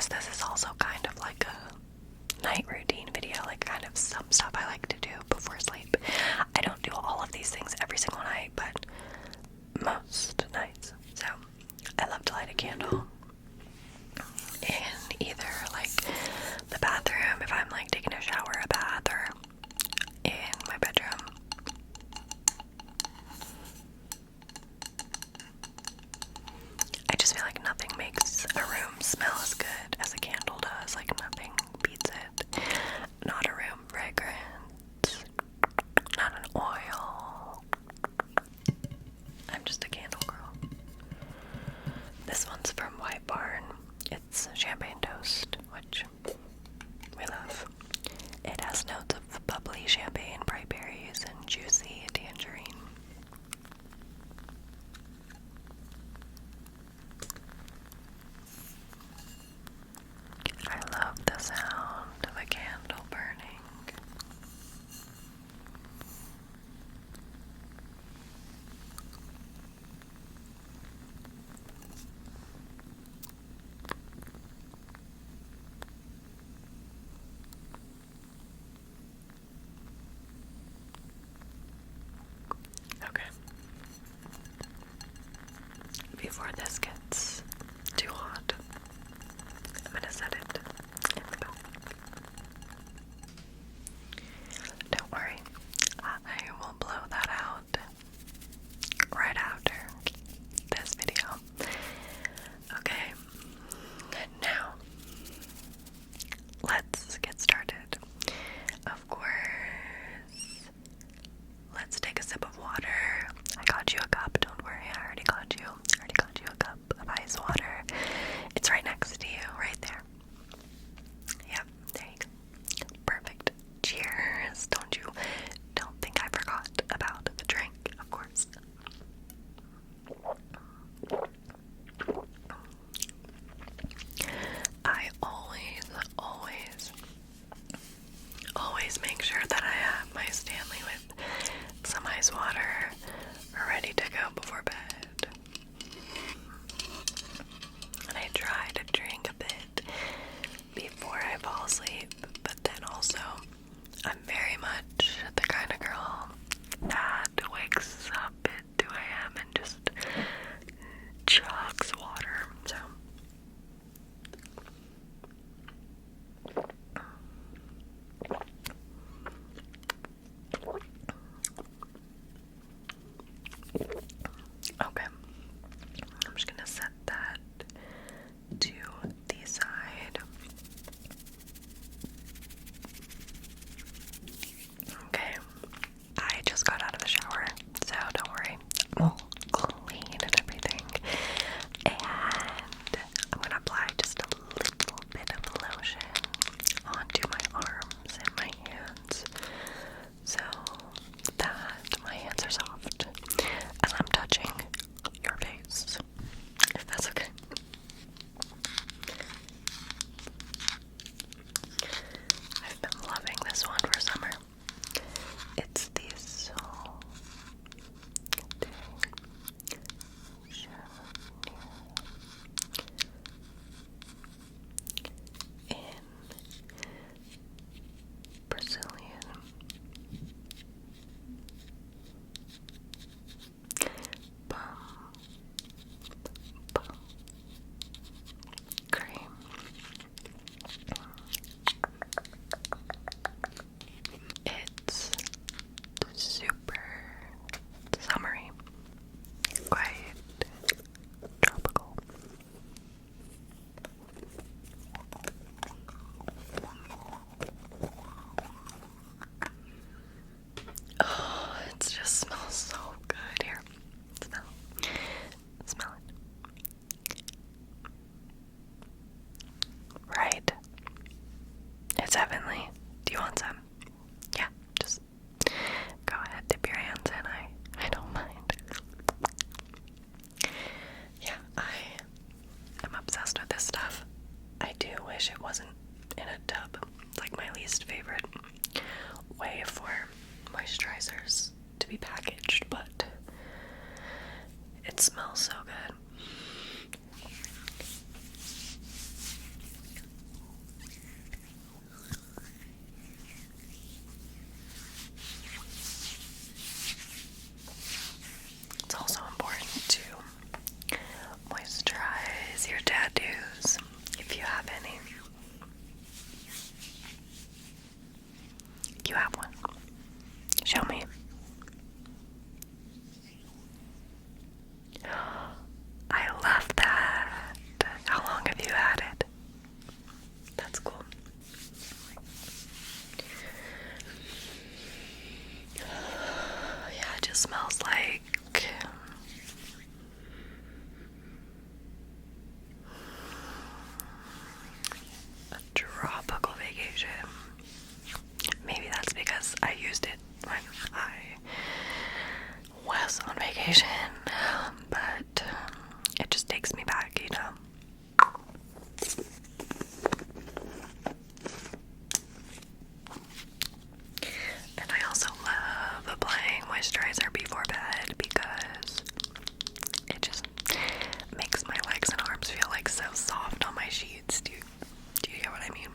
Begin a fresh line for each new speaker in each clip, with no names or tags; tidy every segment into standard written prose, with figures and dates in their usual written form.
guess this is also kind of like a night routine video, like kind of some stuff I like to do before sleep. I don't do all of these things every single night, but most nights. So I love to light a candle in either like the bathroom if I'm like taking a shower, a bath, or in my bedroom. I just feel like nothing makes a room smell as good as a candle does. Like nothing beats it. Not a room fragrance, not an oil. I'm just a candle girl. This one's from White Barn. It's champagne toast, which we love. It has notes of bubbly champagne, bright berries, and juicy tangerine. I love the sound of a candle burning. Okay. Before this gets too hot, I'm gonna set it in the back. Don't worry, I will blow that out right after this video. Okay, now let's get started. Of course, let's take a sip of water. I got you a cup, don't worry, I already got you a cup of ice water. It's right next to you, right there. Yep, there you go. Perfect. Cheers. Don't think I forgot about the drink, of course. I always make sure that I have my Stanley with some ice water ready to go before bed. And I try to drink a bit before I fall asleep, but then also I'm very much the kind of girl that wakes up at 2 a.m. and just chugs water. So okay, I'm just gonna set that to the side. Okay, I just got out of the shower, so don't worry, I'm all clean and everything. And I'm gonna apply just a little bit of lotion onto my arms and my hands so that my hands are soft and I'm touching your face, if that's okay. I've been loving this one for summer. It's the Soul Day in Brazilian bum cream. It's super summery, quite tropical. Oh, it just smells so good. Here, smell it. Right? It's heavenly. Do you want some? Yeah, just go ahead, dip your hands in. I don't mind. Yeah, I am obsessed with this stuff. I do wish it wasn't in a tub. It's like my least favorite way for moisturizers to be packaged, but it smells so good. I used it when I was on vacation, but it just takes me back, you know. And I also love applying moisturizer before bed because it just makes my legs and arms feel like so soft on my sheets. Do you get what I mean?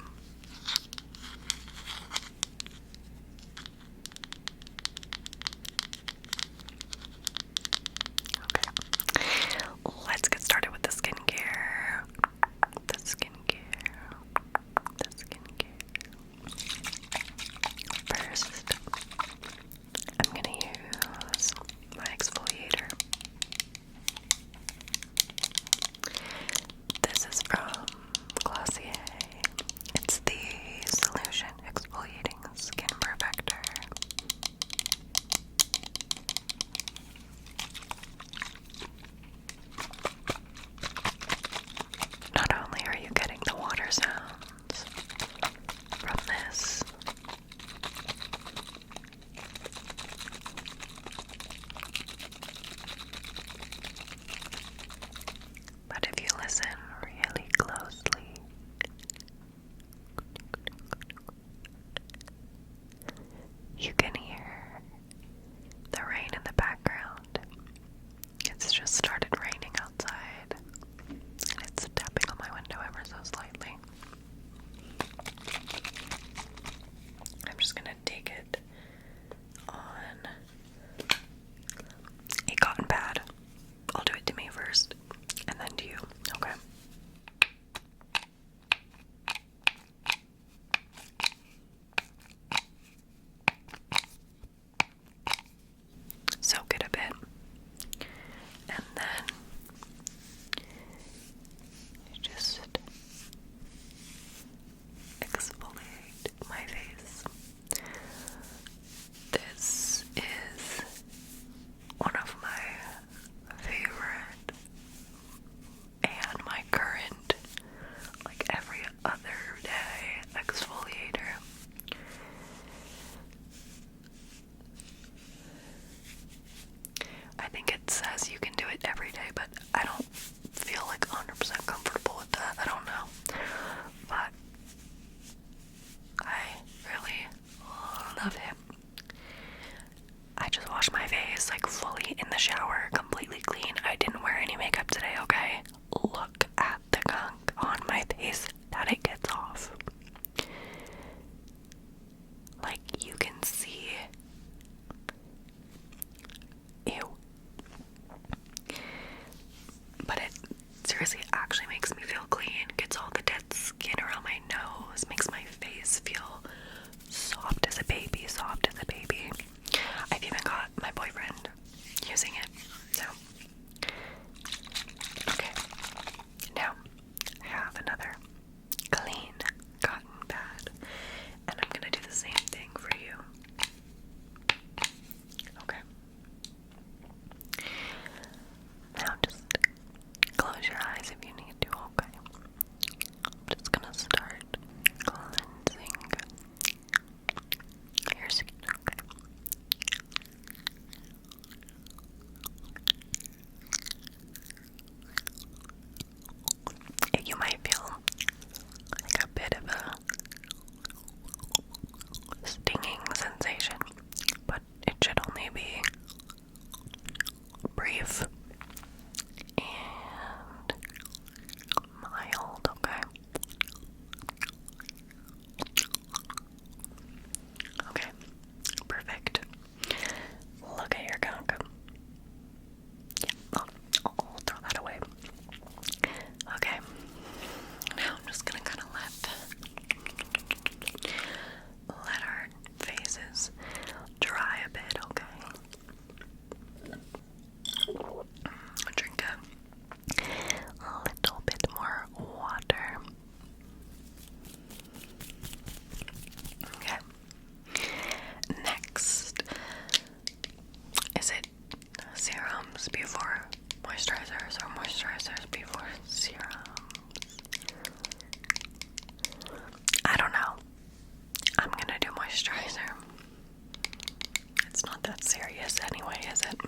is it?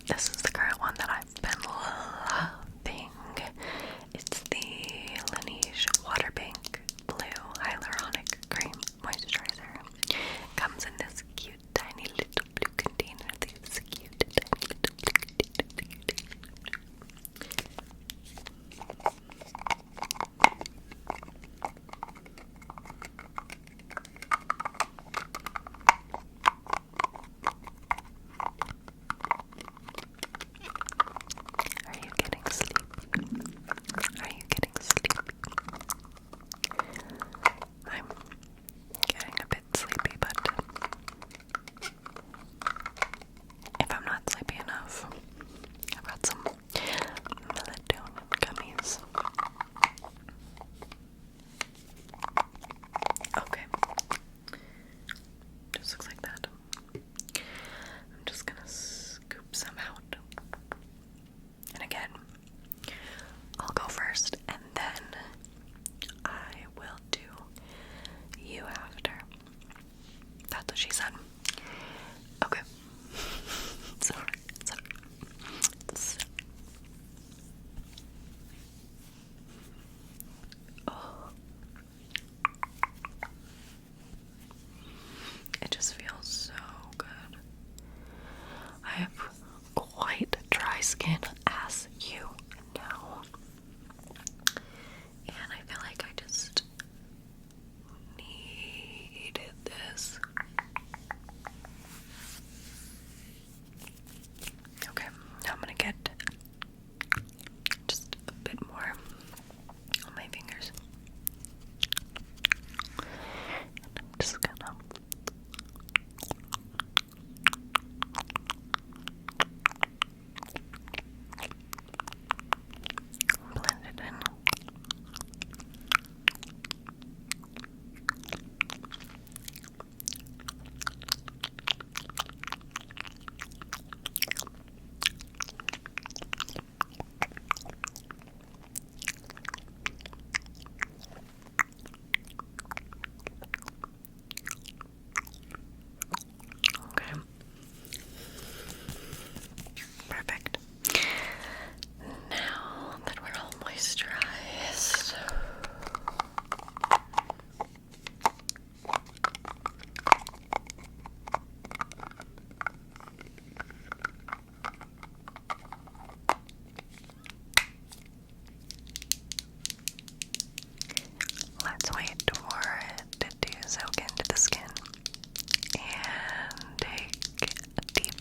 This is the current one that I've been loving. It's the Laneige Water Pink Blue Hyaluronic Cream Moisturizer. Comes in this cute, tiny little blue container. This cute, tiny little blue container. Are you getting sleepy? Are you getting sleepy? I'm getting a bit sleepy, but if I'm not sleepy enough, I've got some melatonin gummies. Okay. Just looks like that. I'm just gonna scoop some out. And again, I'll go first, and then I will do you after. That's what she said. Okay. Sorry. Oh. It just feels so good. I have quite dry skin, as you know. And I feel like I just needed this. Okay, now I'm gonna get just a bit more on my fingers. And I'm just gonna blend it in. Okay. Perfect. Now that we're all moisturized, let's wait for it to soak into the skin. And take a deep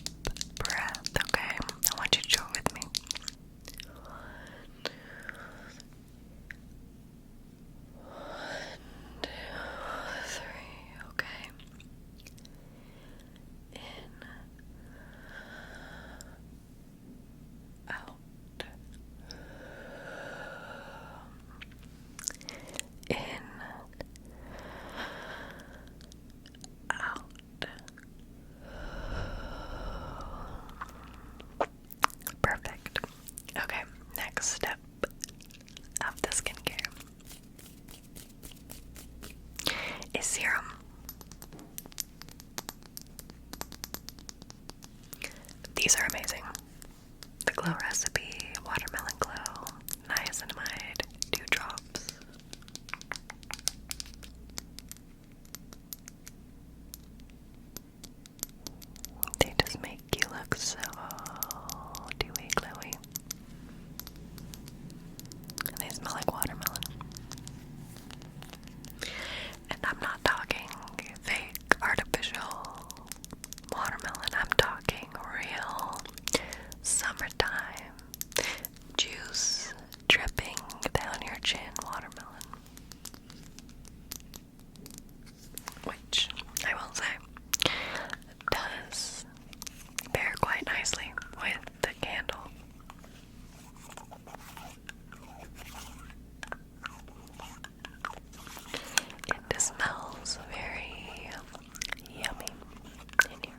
breath, okay? I want you to do it with me. 1, 2, 3, okay. In, out. In, out. Perfect. Okay, next step of the skincare is serum. These are amazing. The Glow Recipe Watermelon Glow Niacinamide Dewdrops. They just make you look so dewy, glowy. And they smell like watermelon. And I'm not talking fake, artificial watermelon. I'm talking real summertime juice dripping down your chin watermelon. Which, I will say, does pair quite nicely with the candle. It smells very yummy in here.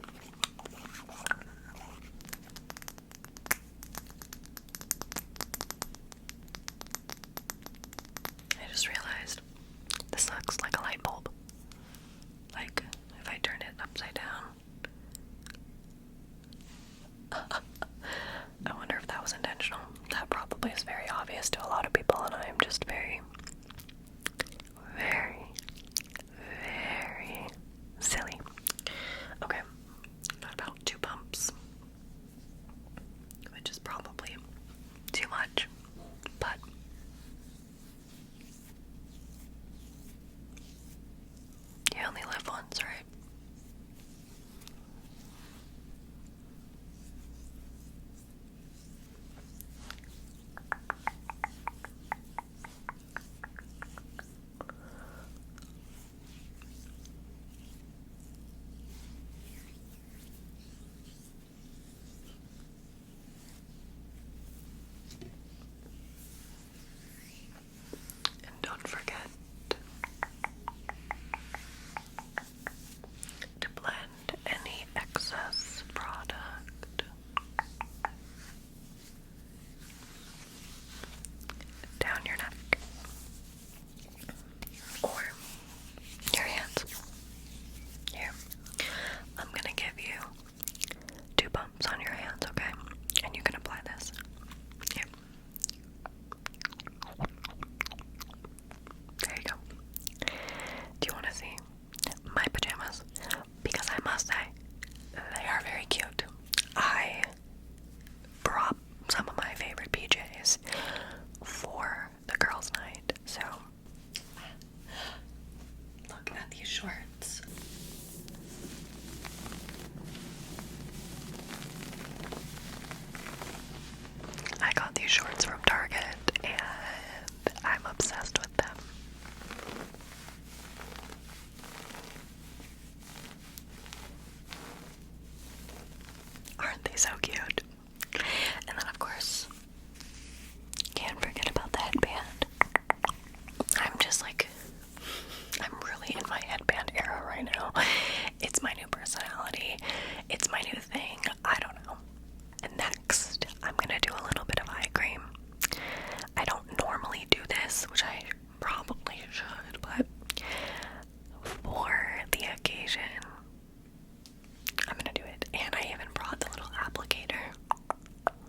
I just realized this looks like a light bulb. Like, if I turn it upside down, obvious to a lot of people, and I am just very, very, very silly. Okay, got about 2 pumps, which is probably too much, but you only live once, right? And don't forget to blend any excess product down your neck or your hands. Here, I'm gonna give you 2 bumps on your hands, okay? And you can apply this. Here. There you go. Do you want to see my pajamas? Because I must say, they are very cute. I brought some of my favorite PJs for the girls' night, so look at these shorts. I got these shorts from Target and I'm obsessed with them. Aren't they so cute? And then of course, can't forget about the headband. I'm really in my headband era right now. It's my new personality. It's my new thing. I don't know. And next, I'm gonna do a little bit of eye cream. I don't normally do this, which I probably should, but for the occasion, I'm gonna do it. And I even brought the little applicator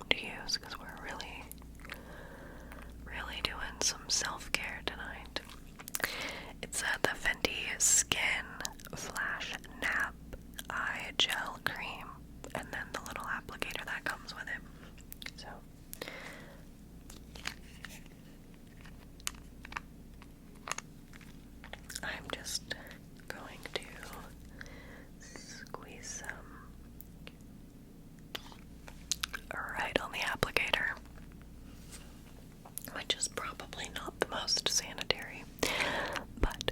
to use because we're really, really doing some self-care tonight. It's the Fenty Skin Flash Nap Eye Gel Cream, and then the little applicator that comes with it. So I'm just going to squeeze some right on the applicator, which is probably not the most sanitary, but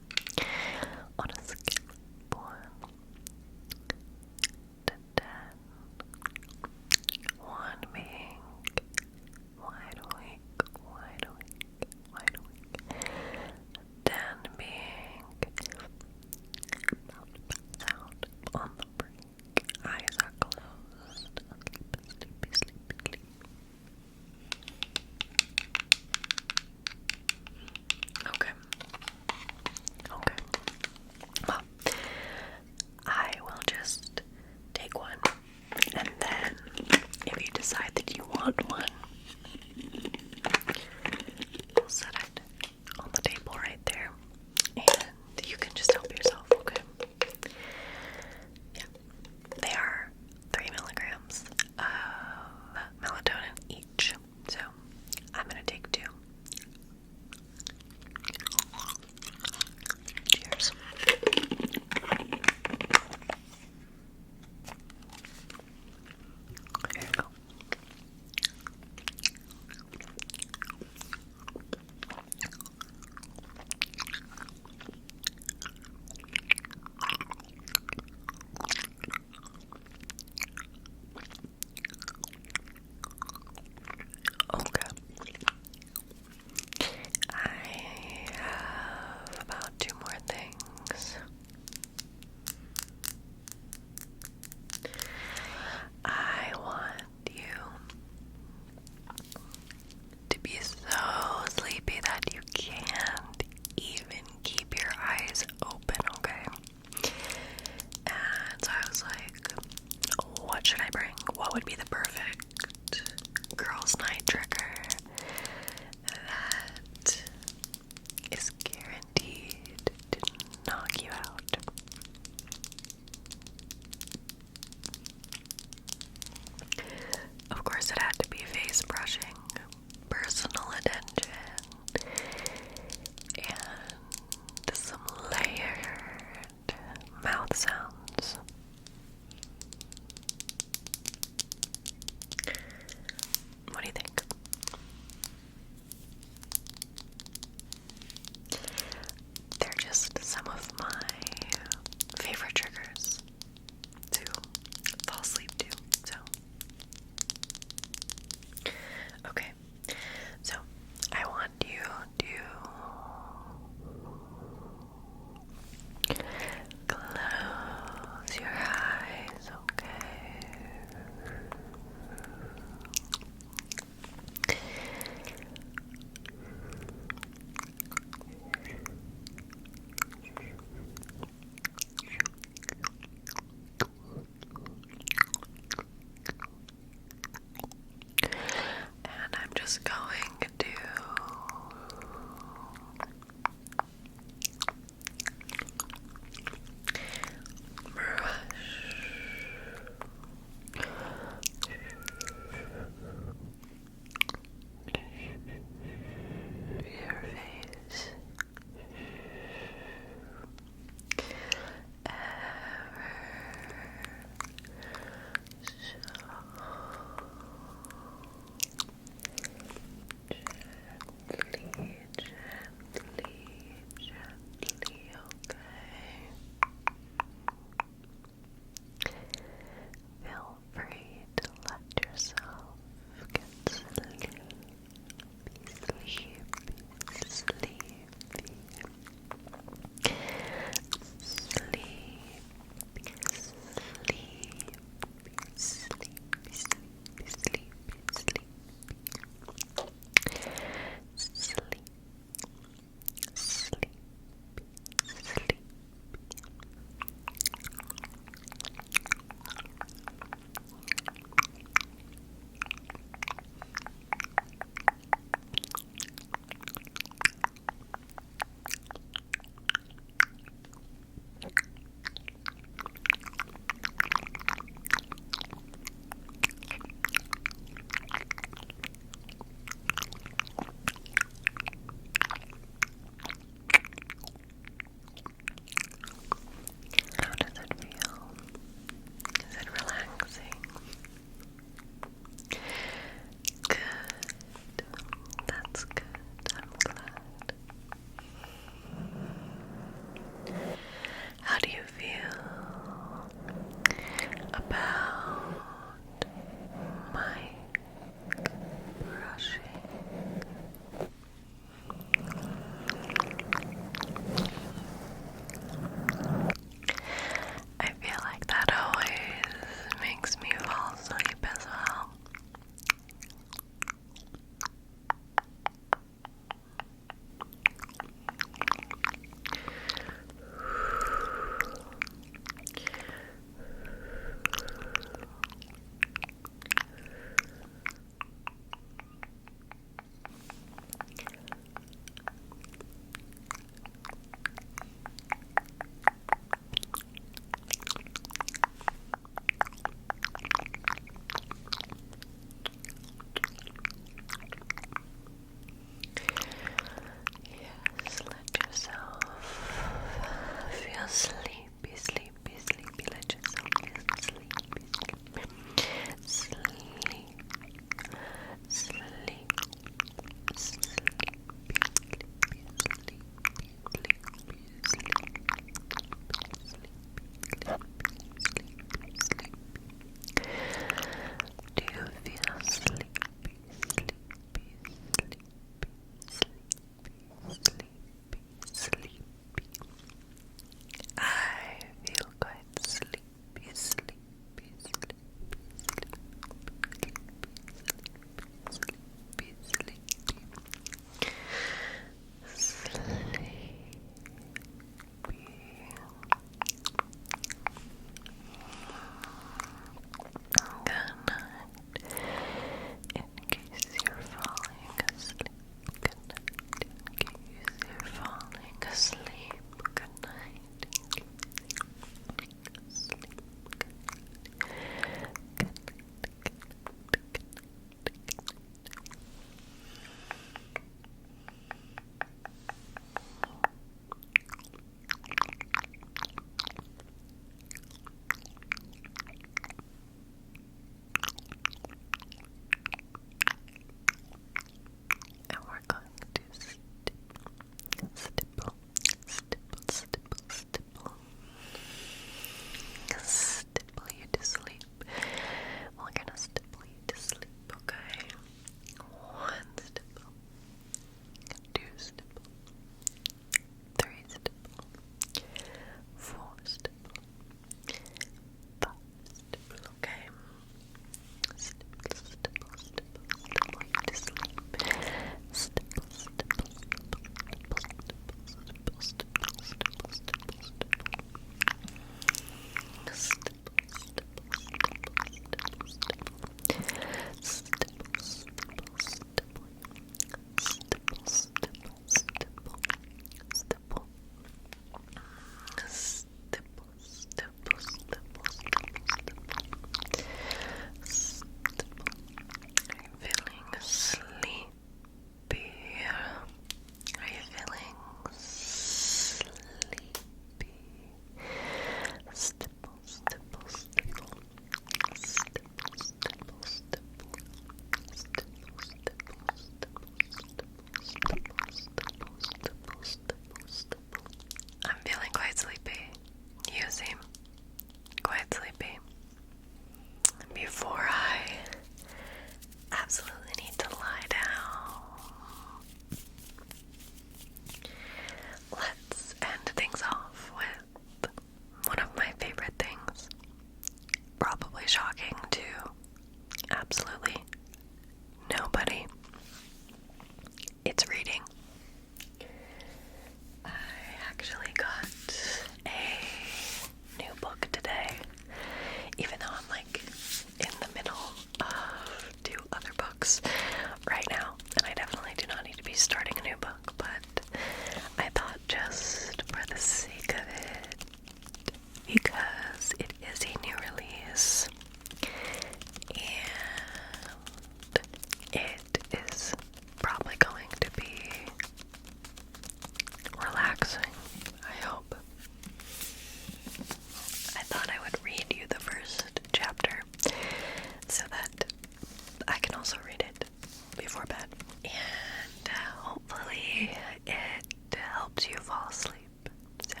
fall asleep. So,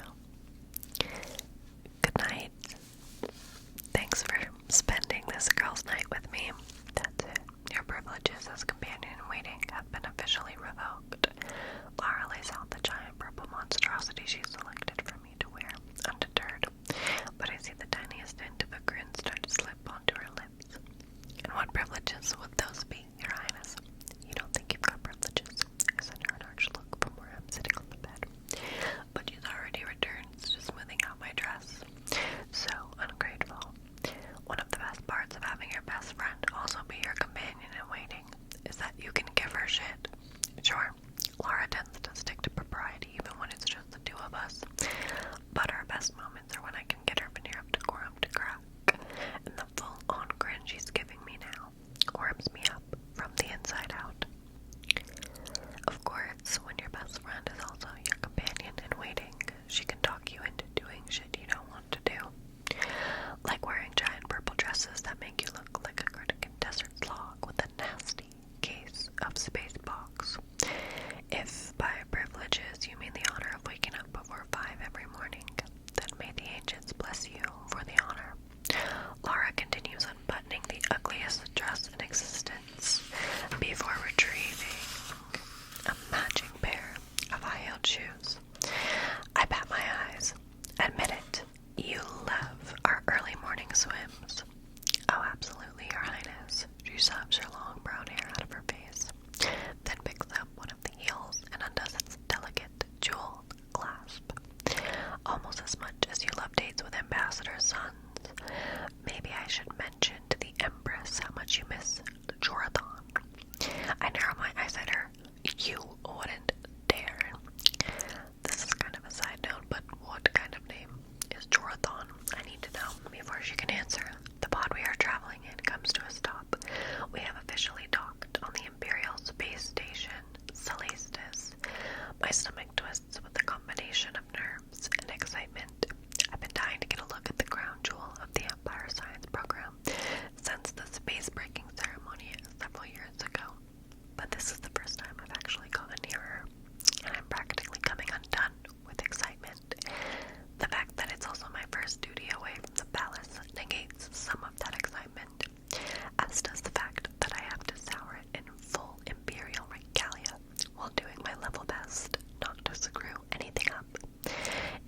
good night. Thanks for spending this girl's night with me. That's it. Your privileges as companion in waiting have been officially revoked. Lara lays out the giant purple monstrosity she selected for me to wear, undeterred. But I see the tiniest hint of a grin start to slip onto her lips. And what privileges would those be, Your Highness? You don't think you've got privileges? I send her an arch look from where I'm sitting on the bed. But she's already returned to smoothing out my dress. So ungrateful. One of the best parts of having your best friend also be your companion in waiting is that you can give her shit. Sure, Lara tends to stick to propriety even when it's just the two of us, but our best moments are when I can get her veneer of decorum to crack, and the full-on grin she's giving me now warms me up from the inside out. Of course, when your best friend is also your companion in waiting, she can talk you into doing shit you don't want to do. Like wearing giant purple dresses that make you look like a Arctic desert slog with a nasty case of space box. If by privileges you mean the honor of waking up before 5 every morning, then may the ancients bless you for the honor. Lara continues unbuttoning the ugliest dress in existence before retrieving a matching pair of high-heeled shoes. I bat my eyes. Admit it, you love our early morning swims. Oh, absolutely, Your Highness. She sobs her long brown hair out of her face, then picks up one of the heels and undoes its delicate jeweled clasp. Almost as much as you love dates with ambassador sons, maybe I should mention to the Empress how much you miss Jorathon. I narrow my eyes at her. You wouldn't dare. This is kind of a side note, but what kind of name is Jorathon? I need to know before she can answer. The pod we are traveling in comes to a stop. We have officially docked on the Imperial Space Station, Celestis. My stomach twists with a combination of nerves and excitement. I've been dying to get a look at the crown jewel of the Empire Science Program since the space-breaking ceremony several years ago. But this is the first time I've actually gotten near her, and I'm practically coming undone with excitement. The fact that it's also my first duty away from the palace negates some of that excitement, as does the fact that I have to sour it in full Imperial regalia while doing my level best not to screw anything up.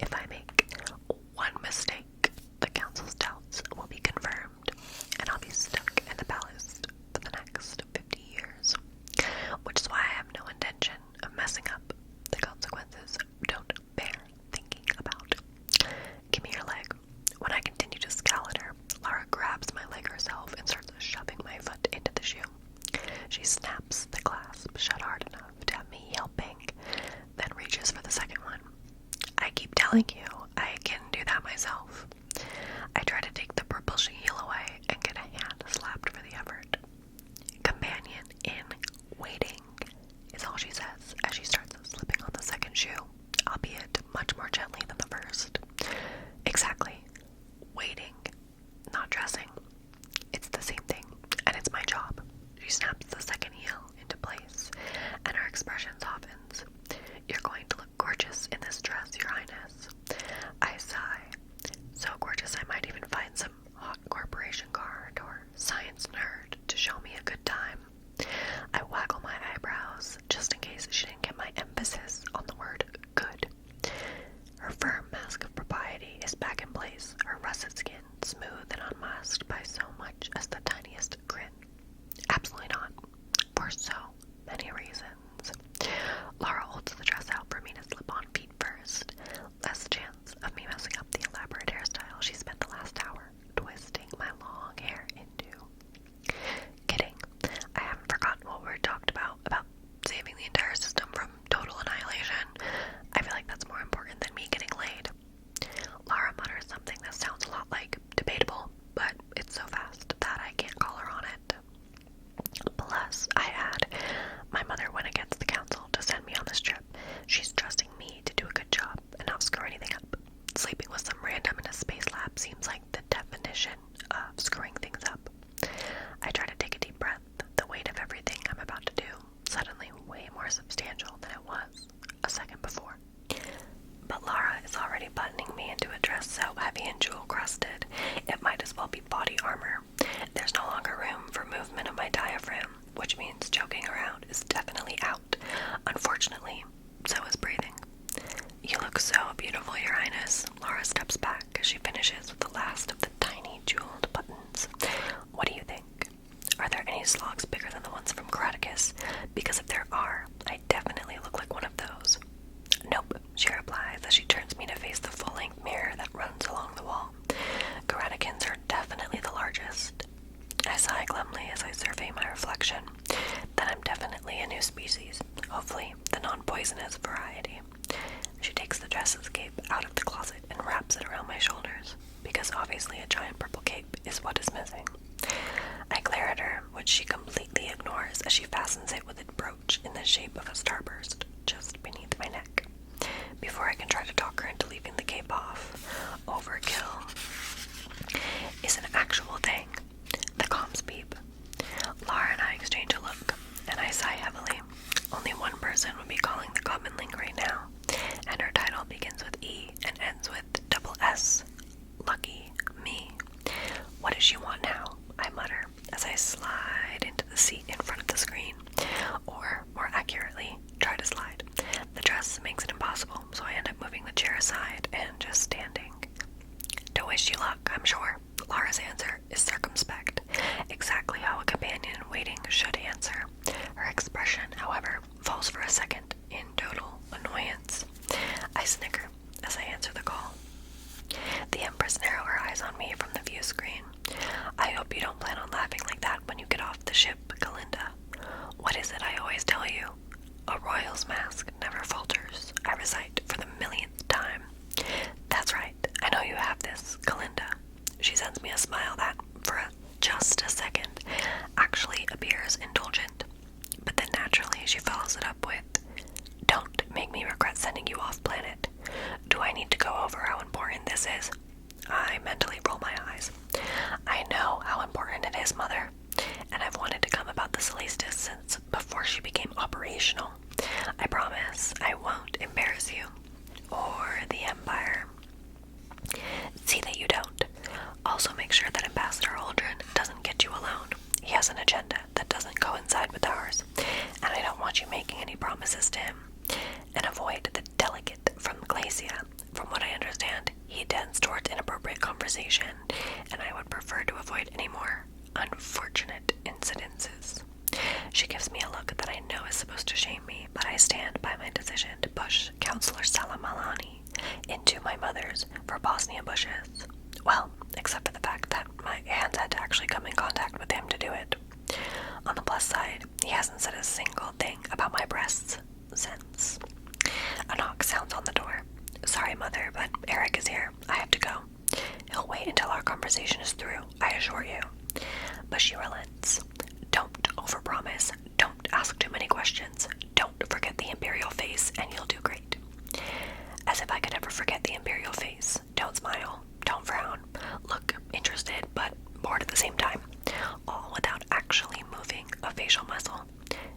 If I make one mistake, the Council's doubts will be confirmed, and I'll be stuck in the palace for the next 50 years. Which is why I have no intention of messing up. The consequences don't bear thinking about. Give me your leg. When I continue to scowl at her, Lara grabs my leg herself and starts shoving my foot into the shoe. She snaps the clasp shut hard enough to have me yelping, then reaches for the second one. I keep telling you, I can do that myself. I try to take the purple heel away and get a hand slapped for the effort. Companion in waiting is all she says as she starts slipping on the second shoe, albeit much more gently than the first. Exactly. Waiting, not dressing. It's the same thing, and it's my job. She snaps the second heel into place, and her expression softens. You're going to look gorgeous in this dress, Your Highness. I sigh. So gorgeous I might even find some hot corporation guard or science nerd to show me a good time. I waggle my eyebrows, just in case she didn't get my emphasis on the word good. Her firm mask of propriety is back in place, her russet skin smooth and unmasked by so much as the tiniest grin. Absolutely not. For so many reasons. Lara holds the dress out for me to slip on feet first. Less chance of me messing up the elaborate hairstyle she spent the last hour twisting my long hair into. Kidding. I haven't forgotten what we talked about saving the entire system from total annihilation. I feel like that's more important than me getting laid. Lara mutters something that sounds a lot like debatable, but it's so fast that I can't call her on it. Plus, I add, and jewel-crusted. It might as well be body armor. There's no longer room for movement of my diaphragm, which means joking around is definitely out. Unfortunately, so is breathing. You look so beautiful, Your Highness. Laura steps back as she finishes with the last of the tiny jeweled buttons. What do you think? Are there any slogs bigger than the ones from Karaticus? Because if there are, I definitely look like one of those. Nope, she replies as she turns me to face the full-length mirror that runs along the wall. Karatikans are definitely the largest. I sigh glumly as I survey my reflection. Then I'm definitely a new species, hopefully the non-poisonous variety. She takes the dresses cape out of the closet and wraps it around my shoulders, because obviously a giant purple cape is what is missing. I glare at her, which she completely ignores as she fastens it with a brooch in the shape of a starburst just beneath my neck. Before I can try to talk her into leaving the cape off, overkill is an actual thing. The comms beep. Laura and I exchange a look, and I sigh heavily. Only one person would be calling the common link right now, and her title begins with E and ends with double S. Lucky me. What does she want now? I mutter as I slide into the seat in front of the screen, or more accurately, try to slide. The dress makes it impossible, so I end up moving the chair aside and just standing. To wish you luck, I'm sure. Laura's answer is circumspect, exactly how a companion in waiting should answer. Her expression, however, falls for a second in total annoyance. I snicker as I answer the call. The Empress narrows her eyes on me from the view screen. I hope you don't plan on laughing like that when you get off the ship, Galinda. What is it I always tell you? A royal's mask never falters, I recite for the millionth time. That's right, I know you have this, Galinda. She sends me a smile that, for just a second, actually appears indulgent. But then naturally she follows it up with, don't make me regret sending you off planet. Do I need to go over how important this is? I mentally roll my eyes. I know how important it is, Mother, and I've wanted to come about the Celestis since before she became operational. I promise I won't embarrass you. Or the Empire. See that you don't. Also make sure that Ambassador Aldrin doesn't get you alone. He has an agenda that doesn't coincide with ours, and I don't want you making any promises to him. And avoid the delegate from Glacia. From what I understand, he tends towards inappropriate conversation, and I would prefer to avoid any more unfortunate incidences. She gives me a look that I know is supposed to shame me, but I stand by my decision to push Counselor Salamalani into my mother's for Bosnia bushes. Well, except for the fact that my hands had to actually come in contact with him to do it. On the plus side, he hasn't said a single thing about my breasts since. A knock sounds on the door. Sorry, Mother, but Eric is here. I have to go. He'll wait until our conversation is through, I assure you. But she relents. Don't overpromise. Don't ask too many questions. Don't forget the imperial face, and you'll do great. As if I could ever forget the imperial face. Don't smile. Don't frown. Look interested, but bored at the same time. All without actually moving a facial muscle.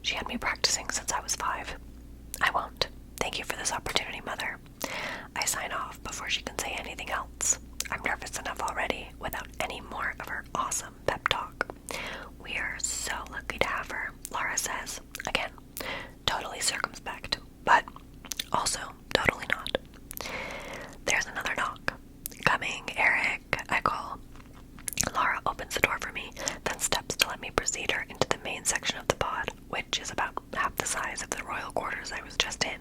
She had me practicing since I was 5. I won't. Thank you for this opportunity, Mother. I sign off before she can say anything else. I'm nervous enough already without any more of her awesome pep talk. We are so lucky to have her, Laura says. Again, totally circumspect, but also totally not. There's another knock. Coming, Eric, I call. Laura opens the door for me, then steps to let me precede her into the main section of the pod, which is about half the size of the royal quarters I was just in.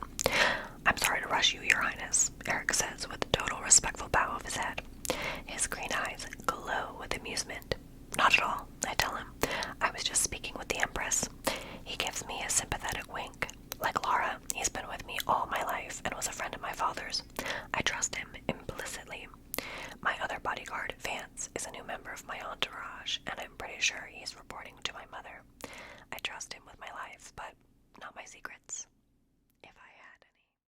I'm sorry to rush you, Your Highness, Eric says with a total respectful bow of his head. His green eyes glow with amusement. Not at all, I tell him. I was just speaking with the Empress. He gives me a sympathetic wink. Like Laura, he's been with me all my life and was a friend of my father's. I trust him implicitly. My other bodyguard, Vance, is a new member of my entourage, and I'm pretty sure he's reporting to my mother. I trust him with my life, but not my secrets.